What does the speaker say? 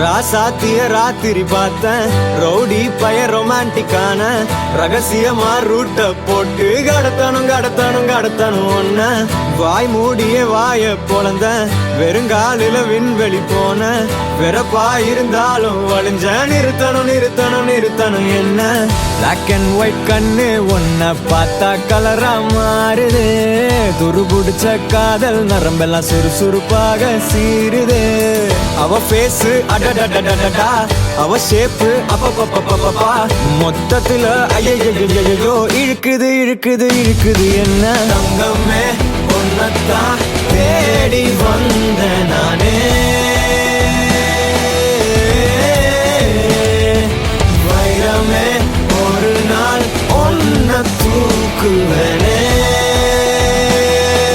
ராசாத்திய ராத்திரி பார்த்தேன் ரவுடி பய ரொமான்டிக்கான ரகசியமா ரூட்ட போட்டு கடத்தணும் ஒன்ன வாய் மூடிய வாய பொழந்த வெறுங்காலில விண்வெளி போன வெறப்பா இருந்தாலும் வழிஞ்ச நிறுத்தணும் என்ன பிளாக் அண்ட் ஒயிட் கண்ணு ஒன்ன பார்த்தா கலரா மாறுது துருபுடிச்ச காதல் நரம்பெல்லாம் சுறுசுறுப்பாக சீருது அவ பேசு அடடடடடடா அவ ஷேப்பு அப்பப்பப்பப்பப்பா மொத்தத்துல ஐயோ இழுக்குது என்ன தங்கமே ஒன்னத்தான் தேடி வந்த நானே வைரமே ஒரு நாள் ஒன்ன தூக்குவே